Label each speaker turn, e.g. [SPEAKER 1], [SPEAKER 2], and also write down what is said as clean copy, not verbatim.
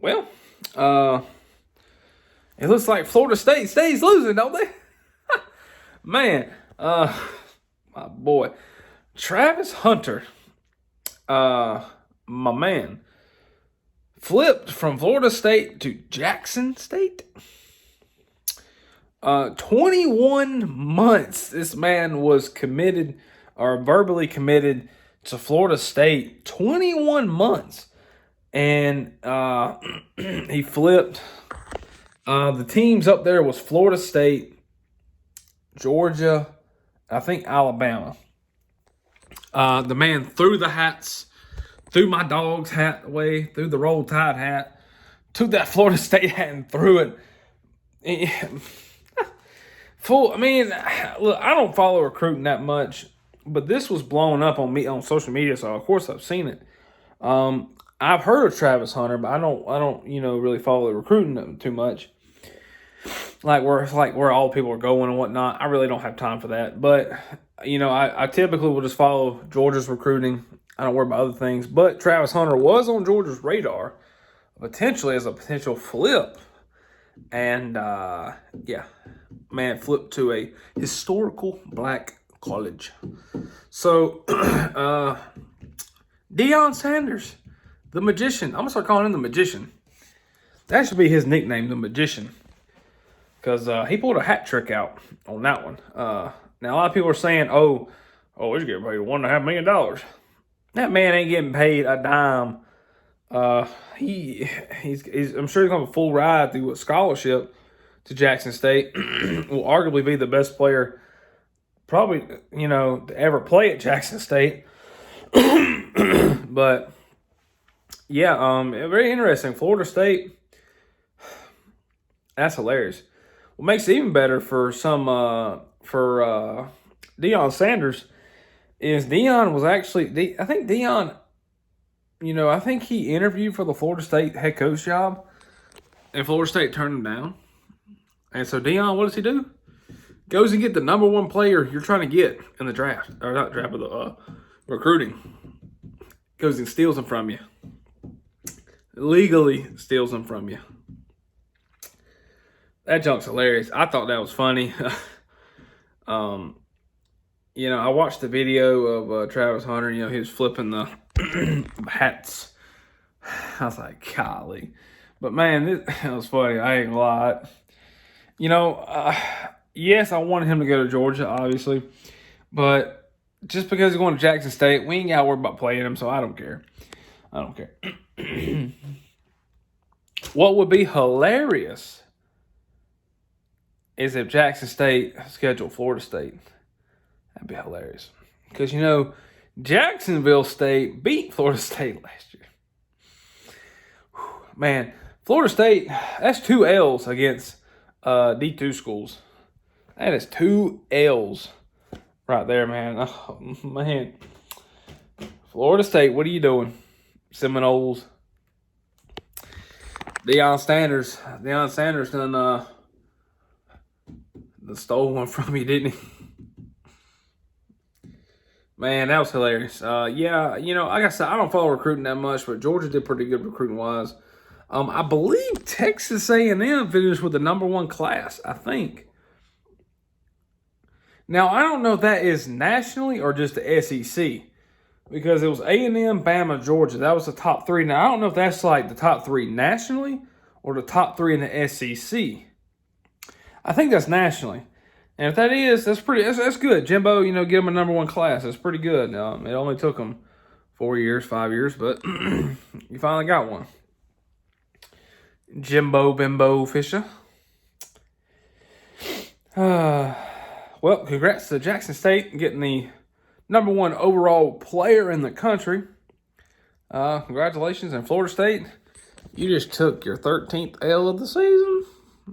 [SPEAKER 1] Well, it looks like Florida State stays losing, don't they? Man, my boy, Travis Hunter, my man, flipped from Florida State to Jackson State. 21 months this man was committed or verbally committed to Florida State. 21 months. And he flipped. The teams up there was Florida State, Georgia, I think Alabama. The man threw the hats, threw my dog's hat away, threw the Roll Tide hat, took that Florida State hat and threw it. Look, I don't follow recruiting that much, but this was blowing up on me on social media, so of course I've seen it. I've heard of Travis Hunter, but I don't really follow the recruiting too much. Like where all people are going and whatnot. I really don't have time for that. But I typically will just follow Georgia's recruiting. I don't worry about other things. But Travis Hunter was on Georgia's radar, potentially as a potential flip. And man, flipped to a historical black college. So Deion Sanders, the magician. I'm gonna start calling him the magician. That should be his nickname, the magician. Because he pulled a hat trick out on that one. Now, a lot of people are saying, oh, he's getting paid $1.5 million. That man ain't getting paid a dime. I'm sure he's going to have a full ride through a scholarship to Jackson State. Will arguably be the best player probably, to ever play at Jackson State. But, yeah, very interesting. Florida State, that's hilarious. What makes it even better for Deion Sanders is Deion was actually, I think Deion, I think he interviewed for the Florida State head coach job, and Florida State turned him down. And so Deion, what does he do? Goes and get the number one player you're trying to get in the draft, or not draft, but the recruiting. Goes and steals him from you. Legally steals them from you. That junk's hilarious. I thought that was funny. I watched the video of Travis Hunter. He was flipping the hats. I was like, golly. But, man, that was funny. I ain't gonna lie. Yes, I wanted him to go to Georgia, obviously. But just because he's going to Jackson State, we ain't got to worry about playing him, so I don't care. What would be hilarious is if Jackson State scheduled Florida State. That'd be hilarious. Because, Jacksonville State beat Florida State last year. Man, Florida State, that's 2 L's against D2 schools. That is 2 L's right there, man. Oh, man. Florida State, what are you doing? Seminoles. Deion Sanders done stole one from you, didn't he? Man, that was hilarious. Like I said, I don't follow recruiting that much, but Georgia did pretty good recruiting-wise. I believe Texas A&M finished with the number 1 class, I think. Now, I don't know if that is nationally or just the SEC, because it was A&M, Bama, Georgia. That was the top 3. Now, I don't know if that's like the top 3 nationally or the top 3 in the SEC. I think that's nationally. And if that is, that's good. Jimbo, give him a number 1 class. That's pretty good. It only took him 4 years, 5 years, but you finally got one. Jimbo Bimbo Fisher. Well, congrats to Jackson State getting the number 1 overall player in the country. Congratulations. And Florida State, you just took your 13th L of the season.